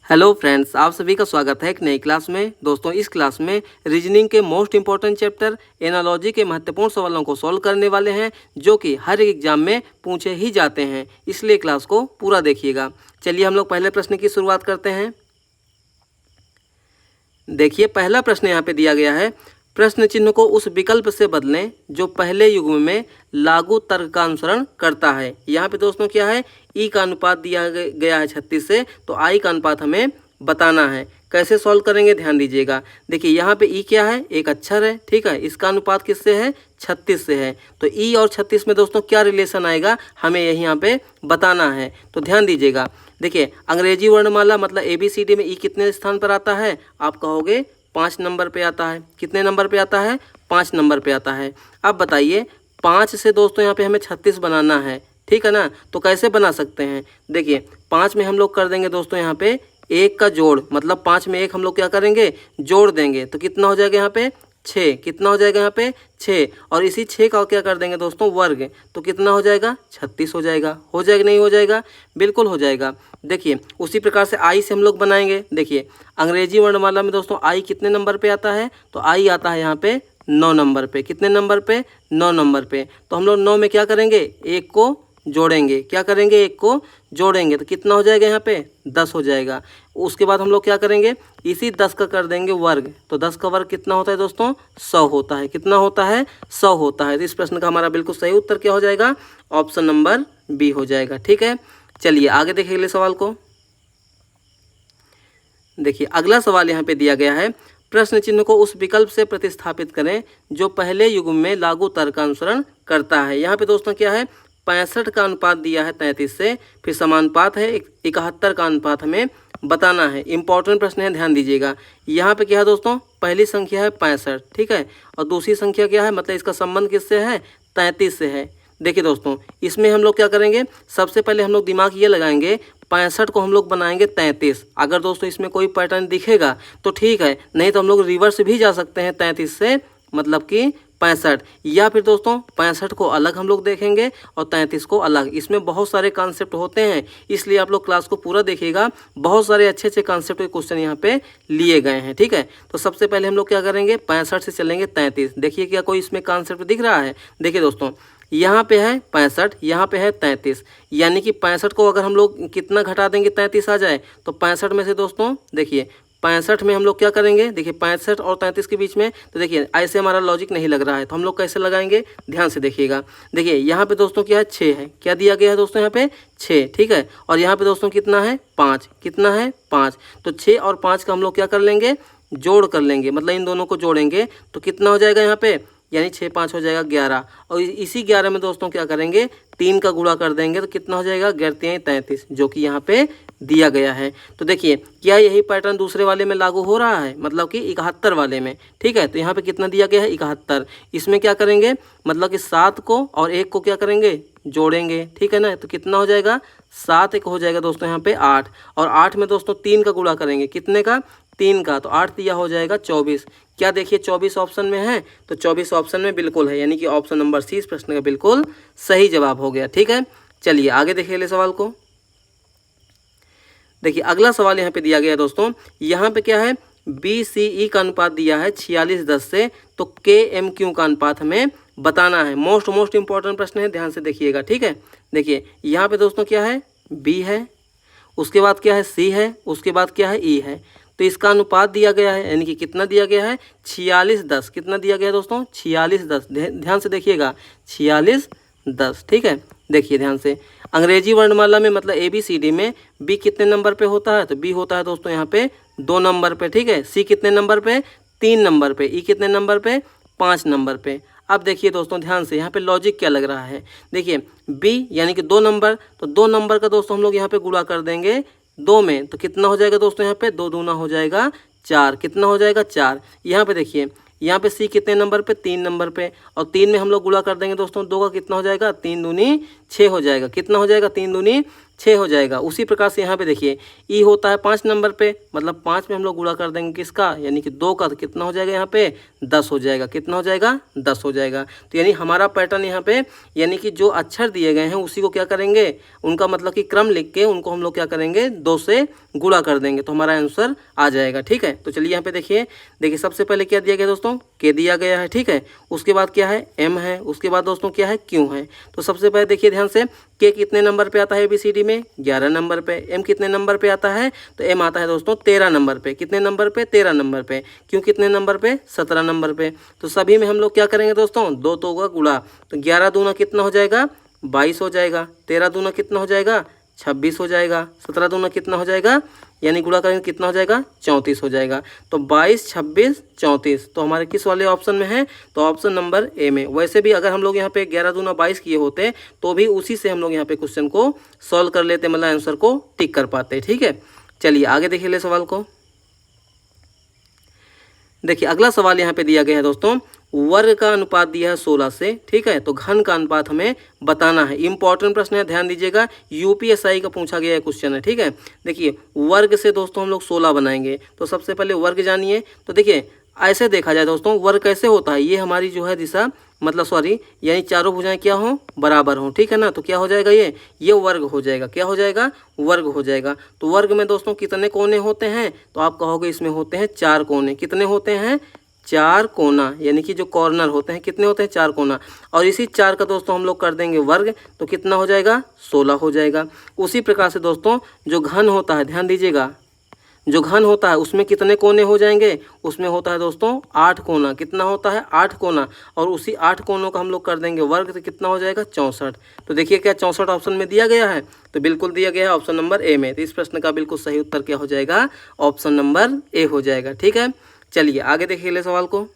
Hello friends, आप सभी का स्वागत है एक नई क्लास में। दोस्तों, इस क्लास में रीजनिंग के मोस्ट इंपॉर्टेंट चैप्टर एनालॉजी के महत्वपूर्ण सवालों को सॉल्व करने वाले हैं, जो कि हर एक एग्जाम में पूछे ही जाते हैं। इसलिए क्लास को पूरा देखिएगा। चलिए हम लोग पहले प्रश्न की शुरुआत करते हैं। देखिए, पहला प्रश्न यहाँ पे दिया गया है, प्रश्न चिन्ह को उस विकल्प से बदलें जो पहले युग्म में लागू तर्क का अनुसरण करता है। यहाँ पे दोस्तों क्या है, ई का अनुपात दिया गया है 36 से, तो आई का अनुपात हमें बताना है। कैसे सॉल्व करेंगे ध्यान दीजिएगा। देखिए यहाँ पे ई क्या है, एक अक्षर है, ठीक है। इसका अनुपात किससे है, 36 से है। तो ई और 36 में दोस्तों क्या रिलेशन आएगा, हमें यही यहाँ पे बताना है। तो ध्यान दीजिएगा। देखिए, अंग्रेजी वर्णमाला मतलब ABCD में ई कितने स्थान पर आता है, आप कहोगे 5 नंबर पे आता है। कितने नंबर पे आता है, 5 नंबर पे आता है। अब बताइए, 5 से दोस्तों यहाँ पे हमें 36 बनाना है, ठीक है ना। तो कैसे बना सकते हैं, देखिए 5 में हम लोग कर देंगे दोस्तों यहाँ पे 1 का जोड़, मतलब 5 में 1 हम लोग क्या करेंगे, जोड़ देंगे। तो कितना हो जाएगा यहाँ पे 6, कितना हो जाएगा यहाँ पे 6, और इसी 6 का क्या कर देंगे दोस्तों वर्ग, तो कितना हो जाएगा 36 हो जाएगा। हो जाएगा नहीं हो जाएगा, बिल्कुल हो जाएगा। देखिए उसी प्रकार से आई से हम लोग बनाएंगे। देखिए अंग्रेजी वर्णमाला में दोस्तों आई कितने नंबर पे आता है, तो आई आता है यहाँ पे 9 नंबर पे। कितने नंबर पे, 9 नंबर पे। तो हम लोग 9 में क्या करेंगे, 1 को जोड़ेंगे। क्या करेंगे, 1 को जोड़ेंगे, तो कितना हो जाएगा यहाँ पे 10 हो जाएगा। उसके बाद हम लोग क्या करेंगे, इसी 10 का कर देंगे वर्ग। तो 10 का वर्ग कितना होता है दोस्तों, 100 होता है। कितना होता है, 100 होता है। तो इस प्रश्न का हमारा बिल्कुल सही उत्तर क्या हो जाएगा, ऑप्शन नंबर बी हो जाएगा। ठीक है, चलिए आगे देखिए अगले सवाल को। देखिए अगला सवाल यहाँ पे दिया गया है, प्रश्न चिन्ह को उस विकल्प से प्रतिस्थापित करें जो पहले युग्म में लागू तर्क का अनुसरण करता है। यहाँ पे दोस्तों क्या है, 65 का अनुपात दिया है 33 से, फिर समानुपात है 71 का अनुपात हमें बताना है। इंपॉर्टेंट प्रश्न है, ध्यान दीजिएगा। यहाँ पे क्या है दोस्तों, पहली संख्या है 65, ठीक है, और दूसरी संख्या क्या है, मतलब इसका संबंध किससे है, 33 से है। देखिए दोस्तों, इसमें हम लोग क्या करेंगे, सबसे पहले हम लोग दिमाग ये लगाएंगे, 65 को हम लोग बनाएंगे 33। अगर दोस्तों इसमें कोई पैटर्न दिखेगा तो ठीक है, नहीं तो हम लोग रिवर्स भी जा सकते हैं 33 से, मतलब कि 65, या फिर दोस्तों 65 को अलग हम लोग देखेंगे और 33 को अलग। इसमें बहुत सारे कॉन्सेप्ट होते हैं, इसलिए आप लोग क्लास को पूरा देखिएगा। बहुत सारे अच्छे अच्छे कॉन्सेप्ट के क्वेश्चन यहाँ पे लिए गए हैं, ठीक है। तो सबसे पहले हम लोग क्या करेंगे, 65 से चलेंगे 33। देखिए क्या कोई इसमें कॉन्सेप्ट दिख रहा है, देखिए दोस्तों यहाँ पे है 65, यहाँ पे है 33, यानी कि 65 को अगर हम लोग कितना घटा देंगे 33 आ जाए, तो 65 में से दोस्तों देखिए 65 में हम लोग क्या करेंगे, देखिए 65 और 33 के बीच में, तो देखिए ऐसे हमारा लॉजिक नहीं लग रहा है, तो हम लोग कैसे लगाएंगे, ध्यान से देखिएगा। देखिए यहाँ पे दोस्तों क्या है, 6 है, क्या दिया गया है दोस्तों यहाँ पे 6, ठीक है, और यहाँ पे दोस्तों कितना है 5, कितना है 5, तो 6 और 5 का हम लोग क्या कर लेंगे, जोड़ कर लेंगे, मतलब इन दोनों को जोड़ेंगे तो कितना हो जाएगा यहाँ पे, यानी 6 5 हो जाएगा 11, और इसी 11 में दोस्तों क्या करेंगे, 3 का गुणा कर देंगे, तो कितना हो जाएगा 11 33, जो कि यहाँ पे दिया गया है। तो देखिए क्या यही पैटर्न दूसरे वाले में लागू हो रहा है, मतलब कि 71 वाले में, ठीक है। तो यहाँ पे कितना दिया गया है 71, इसमें क्या करेंगे, मतलब कि 7 को और 1 को क्या करेंगे, जोड़ेंगे, ठीक है ना। तो कितना हो जाएगा, 7 1 हो जाएगा दोस्तों यहाँ पे 8, और 8 में दोस्तों 3 का गुणा करेंगे, कितने का, 3 का, तो 8 दिया हो जाएगा 24। क्या देखिए 24 ऑप्शन में है, तो 24 ऑप्शन में बिल्कुल है, यानी कि ऑप्शन नंबर सी इस प्रश्न का बिल्कुल सही जवाब हो गया। ठीक है, चलिए आगे देखिए अगले सवाल को। देखिए अगला सवाल यहाँ पे दिया गया है दोस्तों, यहाँ पे क्या है, BCE का अनुपात दिया है 46:10 से, तो KMQ का अनुपात हमें बताना है। मोस्ट इंपॉर्टेंट प्रश्न है, ध्यान से देखिएगा, ठीक है। देखिए यहाँ पे दोस्तों क्या है, B है, उसके बाद क्या है C है, उसके बाद क्या है E है। तो इसका अनुपात दिया गया है, यानी कि कितना दिया गया है 46:10, कितना दिया गया है दोस्तों 46:10, ध्यान से देखिएगा 46:10, ठीक है। देखिए ध्यान से, अंग्रेजी वर्णमाला में मतलब ABCD में B कितने नंबर पे होता है, तो B होता है दोस्तों यहाँ पे 2 नंबर पे, ठीक है। C कितने नंबर पे, 3 नंबर पे, E कितने नंबर पे, 5 नंबर पे। अब देखिए दोस्तों ध्यान से, यहाँ पे लॉजिक क्या लग रहा है, देखिए B यानी कि 2 नंबर, तो 2 नंबर का दोस्तों हम लोग यहाँ पे गुणा कर देंगे 2 में, तो कितना हो जाएगा दोस्तों यहाँ पे 2 दूना हो जाएगा 4, कितना हो जाएगा 4। यहाँ पे देखिए, यहाँ पे C कितने नंबर पे, 3 नंबर पे, और 3 में हम लोग गुणा कर देंगे दोस्तों 2 का, कितना हो जाएगा 3 दूनी 6 हो जाएगा, कितना हो जाएगा 3 दूनी 6 हो जाएगा। उसी प्रकार से यहाँ पे देखिए ई होता है 5 नंबर पे, मतलब 5 में हम लोग गुणा कर देंगे किसका, यानी कि 2 का, तो कितना हो जाएगा यहाँ पे 10 हो जाएगा। कितना हो जाएगा 10 हो जाएगा। तो यानी हमारा पैटर्न यहाँ पे, यानी कि जो अक्षर दिए गए हैं उसी को क्या करेंगे, उनका मतलब कि क्रम लिख के उनको हम लोग क्या करेंगे 2 से गुणा कर देंगे, तो हमारा आंसर आ जाएगा। ठीक है, तो चलिए यहाँ पे देखिए सबसे पहले क्या दिया गया दोस्तों, के दिया गया है। ठीक है, उसके बाद क्या है एम है, उसके बाद दोस्तों क्या है क्यू है। तो सबसे पहले देखिए ध्यान से, के कितने नंबर पे आता है ABCD में 11 नंबर पे, एम कितने नंबर पे आता है, तो एम आता है दोस्तों 13 नंबर पे। कितने नंबर पे 13 नंबर पे। क्यू कितने नंबर पे 17 नंबर पे। तो सभी में हम लोग क्या करेंगे दोस्तों 2 तो का गुणा, तो 11 दूना कितना हो जाएगा 22 हो जाएगा, 13 दूना कितना हो जाएगा 26 हो जाएगा, 17 दूना कितना हो जाएगा, यानी गुणा करेंगे कितना हो जाएगा 34 हो जाएगा। तो 22, 26, 34 तो हमारे किस वाले ऑप्शन में है, तो ऑप्शन नंबर ए में। वैसे भी अगर हम लोग यहाँ पे 11 दूना 22 किए होते तो भी उसी से हम लोग यहाँ पे क्वेश्चन को सॉल्व कर लेते, मतलब आंसर को टिक कर पाते। ठीक है, चलिए आगे देखिए ले सवाल को। देखिए अगला सवाल यहाँ पे दिया गया है दोस्तों, वर्ग का अनुपात दिया है 16 से। ठीक है, तो घन का अनुपात हमें बताना है। इंपॉर्टेंट प्रश्न है, ध्यान दीजिएगा, UPSI का पूछा गया क्वेश्चन है। ठीक है, देखिए वर्ग से दोस्तों हम लोग 16 बनाएंगे, तो सबसे पहले वर्ग जानिए। तो देखिए ऐसे देखा जाए दोस्तों वर्ग कैसे होता है, ये हमारी जो है दिशा, मतलब सॉरी, यानी चारों भुजाएं क्या हो बराबर हो। ठीक है ना, तो क्या हो जाएगा ये वर्ग हो जाएगा। क्या हो जाएगा वर्ग हो जाएगा। तो वर्ग में दोस्तों कितने कोने होते हैं, तो आप कहोगे इसमें होते हैं 4 कोने। कितने होते हैं 4 कोना, यानी कि जो कॉर्नर होते हैं कितने होते हैं 4 कोना। और इसी 4 का दोस्तों हम लोग कर देंगे वर्ग, तो कितना हो जाएगा 16 हो जाएगा। उसी प्रकार से दोस्तों जो घन होता है, ध्यान दीजिएगा, जो घन होता है उसमें कितने कोने हो जाएंगे, उसमें होता है दोस्तों 8 कोना। कितना होता है 8 कोना, और उसी 8 कोनों का हम लोग कर देंगे वर्ग, तो कितना हो जाएगा 64। तो देखिए क्या 64 ऑप्शन में दिया गया है, तो बिल्कुल दिया गया है ऑप्शन नंबर ए में। तो इस प्रश्न का बिल्कुल सही उत्तर क्या हो जाएगा, ऑप्शन नंबर ए हो जाएगा। ठीक है, चलिए आगे देखिए ले सवाल को।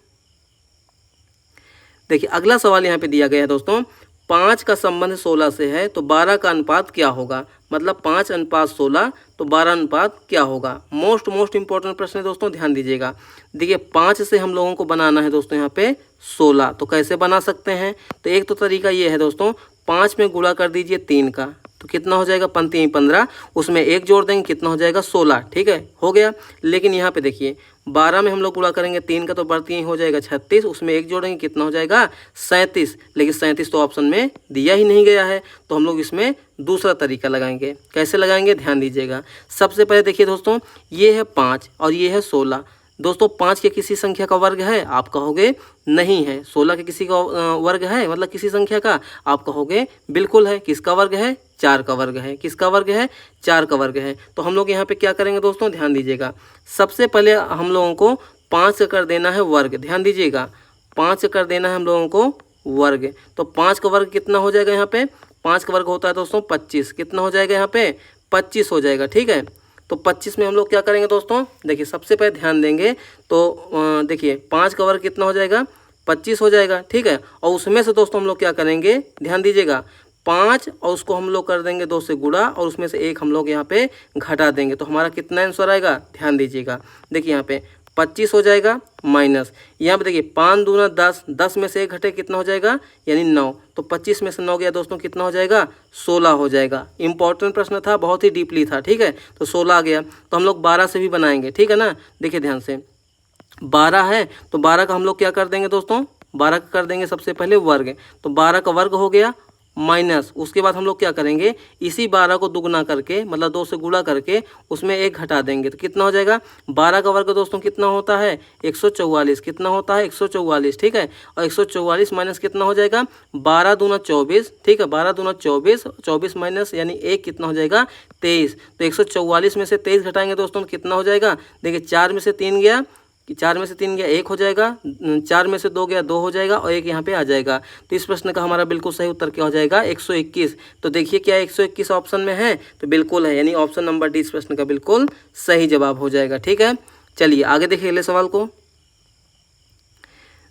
देखिए अगला सवाल यहाँ पे दिया गया है दोस्तों, 5 का संबंध 16 से है, तो 12 का अनुपात क्या होगा। मतलब 5 अनुपात 16, तो 12 अनुपात क्या होगा। मोस्ट इंपॉर्टेंट प्रश्न है दोस्तों, ध्यान दीजिएगा। देखिए 5 से हम लोगों को बनाना है दोस्तों यहाँ पे 16, तो कैसे बना सकते हैं, तो एक तो तरीका ये है दोस्तों, 5 में गुणा कर दीजिए 3 का, तो कितना हो जाएगा 5 15, उसमें 1 जोड़ देंगे, कितना हो जाएगा 16। ठीक है, हो गया। लेकिन यहाँ पे देखिए 12 में हम लोग गुणा करेंगे 3 का, तो बढ़ती ही हो जाएगा 36, उसमें 1 जोड़ेंगे, कितना हो जाएगा 37। लेकिन 37 तो ऑप्शन में दिया ही नहीं गया है, तो हम लोग इसमें दूसरा तरीका लगाएंगे। कैसे लगाएंगे, ध्यान दीजिएगा। सबसे पहले देखिए दोस्तों, ये है 5 और ये है 16। दोस्तों 5 के किसी संख्या का वर्ग है, आप कहोगे नहीं है। 16 के किसी का वर्ग है, मतलब किसी संख्या का, आप कहोगे बिल्कुल है। किसका वर्ग है, 4 का वर्ग है। किसका वर्ग है, 4 का वर्ग है। तो हम लोग यहाँ पे क्या करेंगे दोस्तों, ध्यान दीजिएगा। सबसे पहले हम लोगों को 5 का कर देना है वर्ग, ध्यान दीजिएगा, 5 का कर देना है हम लोगों को वर्ग। तो 5 का वर्ग कितना हो जाएगा, यहाँ पे 5 का वर्ग होता है दोस्तों 25। कितना हो जाएगा यहाँ पे 25 हो जाएगा। ठीक है, तो 25 में हम लोग क्या करेंगे दोस्तों, देखिए सबसे पहले ध्यान देंगे, तो देखिए 5 का वर्ग कितना हो जाएगा 25 हो जाएगा। ठीक है, और उसमें से दोस्तों हम लोग क्या करेंगे, ध्यान दीजिएगा, 5 और उसको हम लोग कर देंगे 2 से गुणा, और उसमें से 1 हम लोग यहाँ पे घटा देंगे, तो हमारा कितना आंसर आएगा, ध्यान दीजिएगा। देखिए यहाँ पे 25 हो जाएगा माइनस, यहाँ पे देखिए 5 दूना 10, 10 में से 1 घटे कितना हो जाएगा, यानी 9। तो 25 में से 9 गया दोस्तों, कितना हो जाएगा 16 हो जाएगा। इंपॉर्टेंट प्रश्न था, बहुत ही डीपली था। ठीक है, तो 16 आ गया। तो हम लोग 12 से भी बनाएंगे। ठीक है ना, देखिए ध्यान से, 12 है, तो 12 का हम लोग क्या कर देंगे दोस्तों, 12 का कर देंगे सबसे पहले वर्ग, तो 12 का वर्ग हो गया माइनस, उसके बाद हम लोग क्या करेंगे, इसी 12 को दुगना करके, मतलब 2 से गुणा करके उसमें 1 घटा देंगे, तो कितना हो जाएगा 12 का वर्ग दोस्तों कितना होता है 144। कितना होता है 144। ठीक है, और 144 माइनस कितना हो जाएगा 12 दूना 24। ठीक है, 12 दूना 24, 24 माइनस यानी 1 कितना हो जाएगा 23। तो 144 में से 23 घटाएंगे दोस्तों, कितना हो जाएगा, देखिए 4 में से 3 गया, 4 में से 3 गया 1 हो जाएगा, 4 में से 2 गया 2 हो जाएगा, और 1 यहाँ पे आ जाएगा। तो इस प्रश्न का हमारा बिल्कुल सही उत्तर क्या हो जाएगा 121। तो देखिए क्या 121 ऑप्शन में है, तो बिल्कुल है, यानी ऑप्शन नंबर डी इस प्रश्न का बिल्कुल सही जवाब हो जाएगा। ठीक है, चलिए आगे देखिए अगले सवाल को।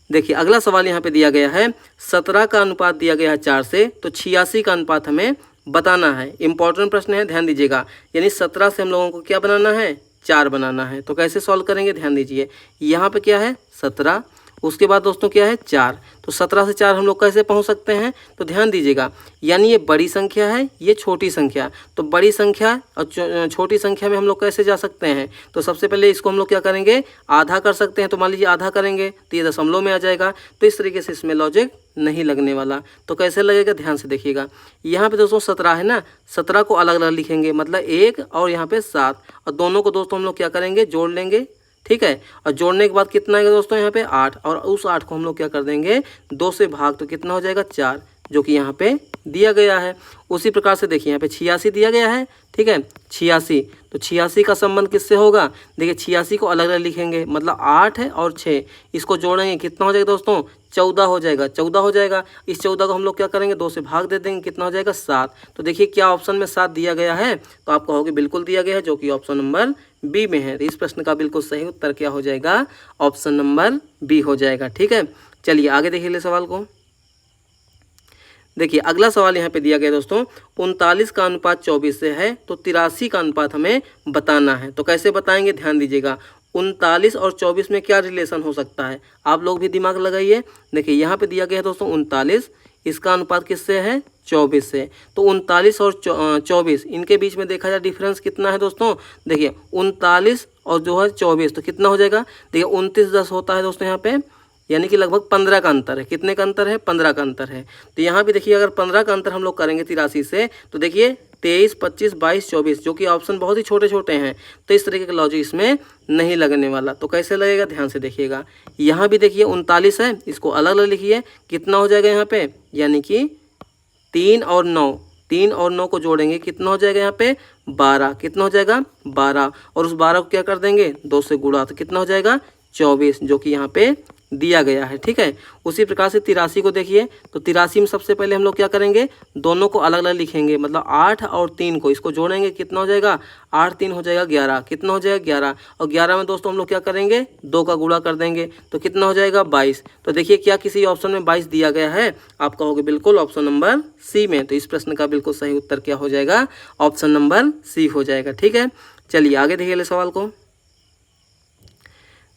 देखिए अगला सवाल यहाँ पे दिया गया है, 17 का अनुपात दिया गया है 4 से, तो 86 का अनुपात हमें बताना है। इंपॉर्टेंट प्रश्न है, ध्यान दीजिएगा। यानी 17 से हम लोगों को क्या बनाना है, 4 बनाना है। तो कैसे सॉल्व करेंगे, ध्यान दीजिए। यहाँ पे क्या है 17, उसके बाद दोस्तों क्या है 4, तो 17 से 4 हम लोग कैसे पहुंच सकते हैं, तो ध्यान दीजिएगा, यानी ये बड़ी संख्या है, ये छोटी संख्या, तो बड़ी संख्या और छोटी संख्या में हम लोग कैसे जा सकते हैं, तो सबसे पहले इसको हम लोग क्या करेंगे, आधा कर सकते हैं। तो मान लीजिए आधा करेंगे तो ये दशमलव में आ जाएगा, तो इस तरीके से इसमें लॉजिक नहीं लगने वाला। तो कैसे लगेगा, ध्यान से देखिएगा, यहाँ पे दोस्तों 17 है ना, 17 को अलग अलग लिखेंगे, मतलब 1 और यहाँ पे 7, और दोनों को दोस्तों हम लोग क्या करेंगे, जोड़ लेंगे, ठीक है। और जोड़ने के बाद कितना आएगा दोस्तों, यहाँ पे 8, और उस 8 को हम लोग क्या कर देंगे, 2 से भाग, तो कितना हो जाएगा 4, जो कि यहाँ पे दिया गया है। उसी प्रकार से देखिए यहाँ पे 86 दिया गया है, ठीक है, 86, तो 86 का संबंध किससे होगा, देखिए 86 को अलग अलग लिखेंगे, मतलब 8 है और 6, इसको जोड़ेंगे, कितना हो जाएगा दोस्तों, 14 हो जाएगा, 14 हो जाएगा। इस 14 को हम लोग क्या करेंगे, 2 से भाग दे देंगे, कितना हो जाएगा 7। तो देखिए क्या ऑप्शन में 7 दिया गया है, तो आप कहोगे बिल्कुल दिया गया है, जो कि ऑप्शन नंबर बी में है। तो इस प्रश्न का बिल्कुल सही उत्तर क्या हो जाएगा, ऑप्शन नंबर बी हो जाएगा, ठीक है। चलिए आगे देखिए ले सवाल को। देखिए अगला सवाल यहाँ पे दिया गया दोस्तों, 39 का अनुपात 24 से है, तो 83 का अनुपात हमें बताना है। तो कैसे बताएंगे, ध्यान दीजिएगा, 39 और 24 में क्या रिलेशन हो सकता है, आप लोग भी दिमाग लगाइए। देखिए यहाँ पे दिया गया है दोस्तों 39, इसका अनुपात किससे है, 24 से, तो 39 और 24 इनके बीच में देखा जाए डिफरेंस कितना है दोस्तों, देखिए 39 और जो है 24, तो कितना हो जाएगा, देखिए 29 10 होता है दोस्तों यहाँ पे, यानी कि लगभग 15 का अंतर है। कितने का अंतर है, 15 का अंतर है। तो यहाँ भी देखिए अगर 15 का अंतर हम लोग करेंगे 83 से, तो देखिए 23, 25, 22, 24, जो कि ऑप्शन बहुत ही छोटे छोटे हैं, तो इस तरीके का लॉजिक इसमें नहीं लगने वाला। तो कैसे लगेगा, ध्यान से देखिएगा, यहाँ भी देखिए 39 है, इसको अलग अलग लिखिए, कितना हो जाएगा यहाँ पे, यानी कि 3 और 9, 3 और 9 को जोड़ेंगे, कितना हो जाएगा यहाँ पे 12, कितना हो जाएगा 12, और उस 12 को क्या कर देंगे 2 से गुणा, तो कितना हो जाएगा 24, जो कि यहाँ पे दिया गया है, ठीक है। उसी प्रकार से 83 को देखिए, तो 83 में सबसे पहले हम लोग क्या करेंगे, दोनों को अलग अलग लिखेंगे, मतलब 8 और 3 को इसको जोड़ेंगे, कितना हो जाएगा 8 3 हो जाएगा 11, कितना हो जाएगा 11, और 11 में दोस्तों हम लोग क्या करेंगे 2 का गुणा कर देंगे, तो कितना हो जाएगा 22। तो देखिए क्या किसी ऑप्शन में 22 दिया गया है, आप कहोगे बिल्कुल ऑप्शन नंबर सी में। तो इस प्रश्न का बिल्कुल सही उत्तर क्या हो जाएगा, ऑप्शन नंबर सी हो जाएगा, ठीक है। चलिए आगे देखिए ले सवाल को।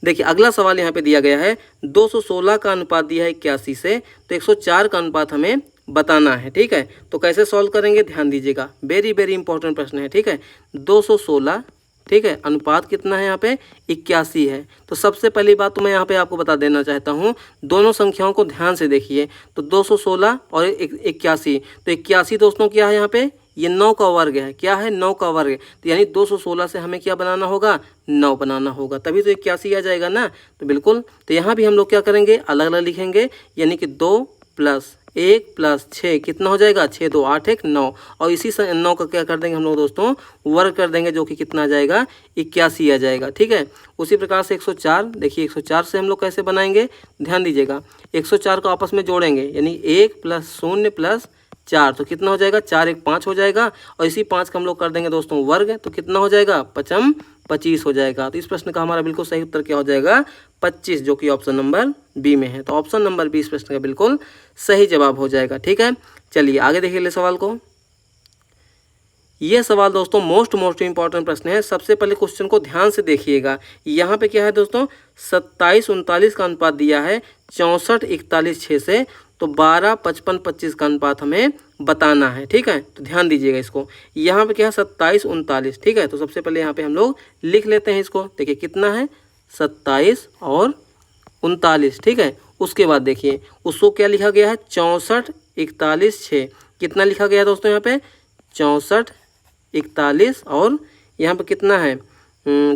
देखिए अगला सवाल यहाँ पे दिया गया है, 216 का अनुपात दिया है 81 से, तो 104 का अनुपात हमें बताना है, ठीक है। तो कैसे सॉल्व करेंगे, ध्यान दीजिएगा, वेरी वेरी इंपॉर्टेंट प्रश्न है, ठीक है। 216, ठीक है, अनुपात कितना है यहाँ पे 81 है। तो सबसे पहली बात तो मैं यहाँ पे आपको बता देना चाहता हूँ, दोनों संख्याओं को ध्यान से देखिए, तो 216 और 81, तो 81 दोस्तों क्या है यहाँ पे, ये 9 का वर्ग है, क्या है 9 का वर्ग, तो यानी 216 से हमें क्या बनाना होगा, 9 बनाना होगा, तभी तो 81 आ जाएगा ना। तो बिल्कुल, तो यहाँ भी हम लोग क्या करेंगे, अलग अलग लिखेंगे, यानी कि 2 + 1 + 6 कितना हो जाएगा, 6 2 8 1 9, और इसी 9 का क्या कर देंगे हम लोग दोस्तों, वर्ग कर देंगे, जो कि कितना आ जाएगा 81 आ जाएगा, ठीक है। उसी प्रकार से 104, देखिए 104 से हम लोग कैसे बनाएंगे, ध्यान दीजिएगा, 104 को आपस में जोड़ेंगे, यानी 1 + 0 + 4, तो कितना हो जाएगा 4 1 5 हो जाएगा, और इसी 5 का हम लोग कर देंगे दोस्तों वर्ग, तो कितना हो जाएगा 5 25 हो जाएगा। तो इस प्रश्न का हमारा बिल्कुल सही उत्तर क्या हो जाएगा 25, जो कि ऑप्शन नंबर बी में है। तो ऑप्शन नंबर बी इस प्रश्न का बिल्कुल सही जवाब हो जाएगा, ठीक है। चलिए आगे देखिए ले सवाल को। ये सवाल दोस्तों मोस्ट इंपॉर्टेंट प्रश्न है। सबसे पहले क्वेश्चन को ध्यान से देखिएगा, यहाँ पे क्या है दोस्तों, 27 39 का अनुपात दिया है 64 41 6 से, तो 12 55 25 का अनुपात हमें बताना है, ठीक है। तो ध्यान दीजिएगा इसको, यहाँ पे क्या है 27 39, ठीक है। तो सबसे पहले यहाँ पे हम लोग लिख लेते हैं इसको, देखिए कितना है 27 और 39, ठीक है। उसके बाद देखिए उसको क्या लिखा गया है 64 41 6, कितना लिखा गया है दोस्तों यहाँ पे 64 41, और यहाँ पे कितना है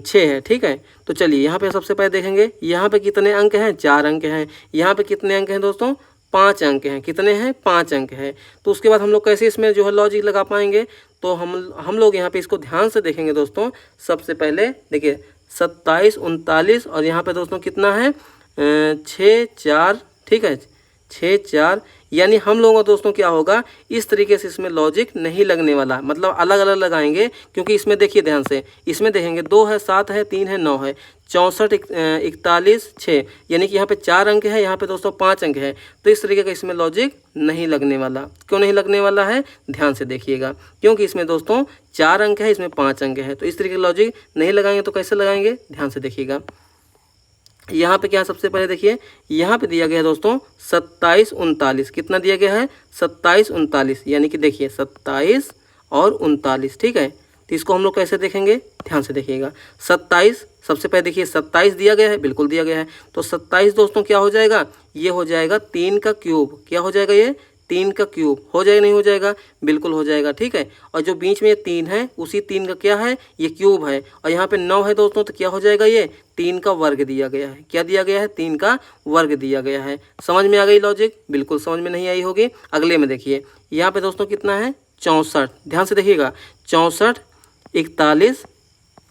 6 है, ठीक है। तो चलिए यहाँ पे सबसे पहले देखेंगे, यहाँ पे कितने अंक हैं, 4 अंक हैं, यहाँ पे कितने अंक हैं दोस्तों, 5 अंक हैं, कितने हैं 5 अंक हैं। तो उसके बाद हम लोग कैसे इसमें जो है लॉजिक लगा पाएंगे, तो हम लोग यहाँ पे इसको ध्यान से देखेंगे दोस्तों। सबसे पहले देखिए 27 39, और यहाँ पे दोस्तों कितना है 6 4, ठीक है 6 4, यानी हम लोगों का दोस्तों क्या होगा, इस तरीके से इसमें लॉजिक नहीं लगने वाला, मतलब अलग अलग लगाएंगे, क्योंकि इसमें देखिए ध्यान से, इसमें देखेंगे 2 है 7 है 3 है 9 है, 64 41 6, यानी कि यहाँ पे 4 अंक है, यहाँ पे दोस्तों 5 अंक है। तो इस तरीके का इसमें लॉजिक नहीं लगने वाला। क्यों नहीं लगने वाला है, ध्यान से देखिएगा, क्योंकि इसमें दोस्तों 4 अंक है, इसमें 5 अंक है, तो इस तरीके का लॉजिक नहीं लगाएंगे। तो कैसे लगाएंगे, ध्यान से देखिएगा। यहाँ पे क्या है, सबसे पहले देखिए यहाँ पे दिया गया है दोस्तों 27 39। कितना दिया गया है, 27 39, यानी कि देखिए 27 और 39, ठीक है। तो इसको हम लोग कैसे देखेंगे, ध्यान से देखिएगा। 27 सबसे पहले देखिए 27 दिया गया है, बिल्कुल दिया गया है। तो 27 दोस्तों क्या हो जाएगा, ये हो जाएगा 3 का क्यूब। क्या हो जाएगा, ये 3 का क्यूब हो जाएगा, नहीं हो जाएगा, बिल्कुल हो जाएगा, ठीक है। और जो बीच में ये 3 है, उसी 3 का क्या है, ये क्यूब है। और यहाँ पे 9 है दोस्तों, तो क्या हो जाएगा, ये 3 का वर्ग दिया गया है। क्या दिया गया है, 3 का वर्ग दिया गया है। समझ में आ गई लॉजिक, बिल्कुल समझ में नहीं आई होगी। अगले में देखिए यहाँ पे दोस्तों कितना है, 64। ध्यान से देखिएगा, 64 41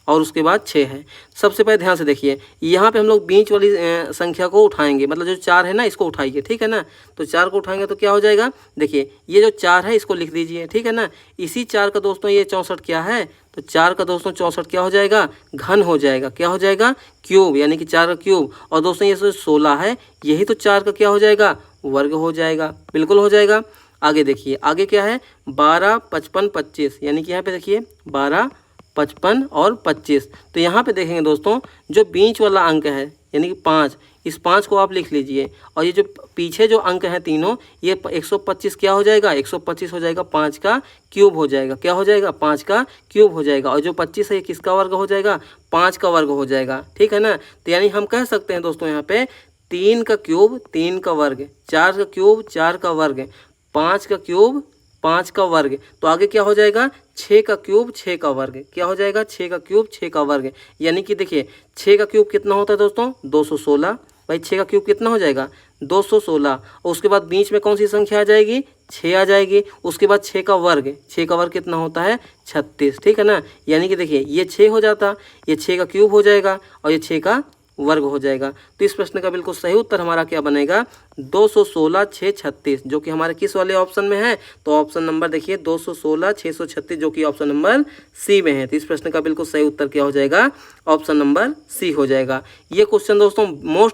और उसके बाद 6 है। सबसे पहले ध्यान से देखिए, यहाँ पे हम लोग बीच वाली संख्या को उठाएंगे, मतलब जो 4 है ना, इसको उठाइए, ठीक है ना। तो 4 को उठाएंगे तो क्या हो जाएगा, देखिए ये जो 4 है इसको लिख दीजिए, ठीक है ना। इसी 4 का दोस्तों ये 64 क्या है, तो 4 का दोस्तों 64 क्या हो जाएगा, घन हो जाएगा। क्या हो जाएगा, क्यूब, यानी कि 4 का क्यूब। और दोस्तों ये 16 है, यही तो 4 का क्या हो जाएगा, वर्ग हो जाएगा, बिल्कुल हो जाएगा। आगे देखिए, आगे क्या है, 12 55 25, यानी कि यहाँ पे देखिए 12 55 और 25। तो यहाँ पे देखेंगे दोस्तों, जो बीच वाला अंक है यानी कि 5, इस 5 को आप लिख लीजिए। और ये जो पीछे जो अंक हैं तीनों, ये 125 क्या हो जाएगा, 125 हो जाएगा, 5 का क्यूब हो जाएगा। क्या हो जाएगा, 5 का क्यूब हो जाएगा। और जो 25 है ये किसका वर्ग हो जाएगा, 5 का वर्ग हो जाएगा, ठीक है ना। तो यानी हम कह सकते हैं दोस्तों यहाँ पे 3 का क्यूब 3 का वर्ग, 4 का क्यूब 4 का वर्ग, 5 का क्यूब 5 का वर्ग। तो आगे क्या हो जाएगा, 6 का क्यूब 6 का वर्ग। क्या हो जाएगा, 6 का क्यूब 6 का वर्ग। यानी कि देखिए 6 का क्यूब कितना होता है दोस्तों, 216। भाई 6 का क्यूब कितना हो जाएगा, 216। और उसके बाद बीच में कौन सी संख्या आ जाएगी, 6 आ जाएगी। उसके बाद 6 का वर्ग, 6 का वर्ग कितना होता है, 36, ठीक है ना। यानी कि देखिए ये 6 हो जाता, ये 6 का क्यूब हो जाएगा और ये 6 का वर्ग हो जाएगा। तो इस प्रश्न का बिल्कुल सही उत्तर हमारा क्या बनेगा, 216 6 36, जो कि हमारे किस वाले ऑप्शन में है, तो ऑप्शन नंबर देखिए 216 636, जो कि ऑप्शन नंबर सी में है। तो इस प्रश्न का बिल्कुल सही उत्तर क्या हो जाएगा, ऑप्शन नंबर सी हो जाएगा। ये क्वेश्चन दोस्तों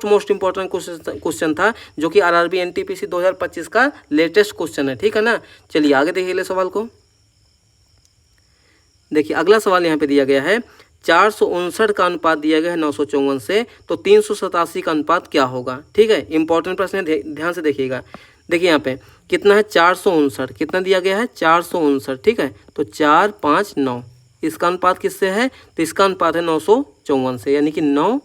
मोस्ट इंपॉर्टेंट क्वेश्चन था, जो कि आरआरबी एनटीपीसी 2025 का लेटेस्ट क्वेश्चन है, ठीक है ना। चलिए आगे देखिए अगले सवाल को। देखिए अगला सवाल यहाँ पे दिया गया है, 459 का अनुपात दिया गया है 954 से, तो 387 का अनुपात क्या होगा, ठीक है। इंपॉर्टेंट प्रश्न है, ध्यान से देखिएगा। देखिए यहाँ पे कितना है, 459, कितना दिया गया है, 459, ठीक है। तो 4 5 9, इसका अनुपात किससे है, तो इसका अनुपात है 954 से, यानी कि 9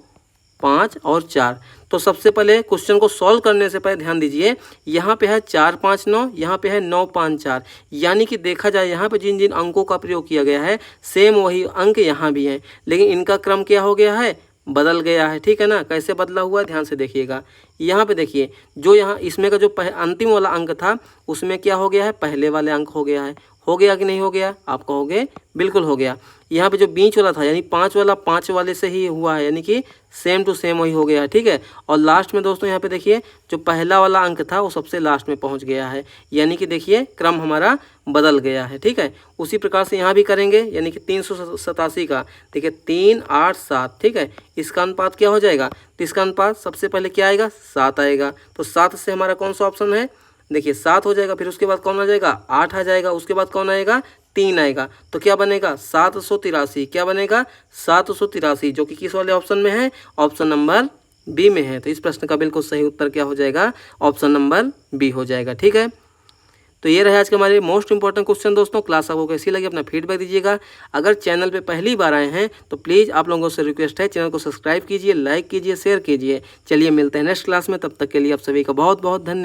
5 और 4। तो सबसे पहले क्वेश्चन को सॉल्व करने से पहले ध्यान दीजिए, यहाँ पे है 4 5 9, यहाँ पे है 9 5 4। यानी कि देखा जाए यहाँ पे जिन जिन अंकों का प्रयोग किया गया है, सेम वही अंक यहाँ भी हैं, लेकिन इनका क्रम क्या हो गया है, बदल गया है, ठीक है ना। कैसे बदला हुआ है, ध्यान से देखिएगा। यहाँ पे देखिए, जो यहाँ इसमें का जो अंतिम वाला अंक था, उसमें क्या हो गया है, पहले वाले अंक हो गया है। हो गया कि नहीं हो गया, आप कहोगे बिल्कुल हो गया। यहाँ पे जो बीच वाला था, यानी 5 वाला 5 वाले से ही हुआ है, यानी कि सेम टू सेम वही हो गया है, ठीक है। और लास्ट में दोस्तों यहाँ पे देखिए, जो पहला वाला अंक था वो सबसे लास्ट में पहुँच गया है, यानी कि देखिए क्रम हमारा बदल गया है, ठीक है। उसी प्रकार से यहाँ भी करेंगे, यानी कि 387 का देखिए 3 8 7, ठीक है। इसका अनुपात क्या हो जाएगा, तो इसका अनुपात सबसे पहले क्या आएगा, 7 आएगा। तो 7 से हमारा कौन सा ऑप्शन है, देखिए 7 हो जाएगा। फिर उसके बाद कौन आ जाएगा, 8 आ जाएगा। उसके बाद कौन आएगा, 3 आएगा। तो क्या बनेगा, 783। क्या बनेगा, 783, जो कि किस वाले ऑप्शन में है, ऑप्शन नंबर बी में है। तो इस प्रश्न का बिल्कुल सही उत्तर क्या हो जाएगा, ऑप्शन नंबर बी हो जाएगा, ठीक है। तो ये रहे आज के हमारे मोस्ट इंपॉर्टेंट क्वेश्चन दोस्तों। क्लास आपको कैसी लगी, अपना फीडबैक दीजिएगा। अगर चैनल पे पहली बार आए हैं तो प्लीज़ आप लोगों से रिक्वेस्ट है, चैनल को सब्सक्राइब कीजिए, लाइक कीजिए, शेयर कीजिए। चलिए मिलते हैं नेक्स्ट क्लास में, तब तक के लिए आप सभी का बहुत बहुत धन्यवाद।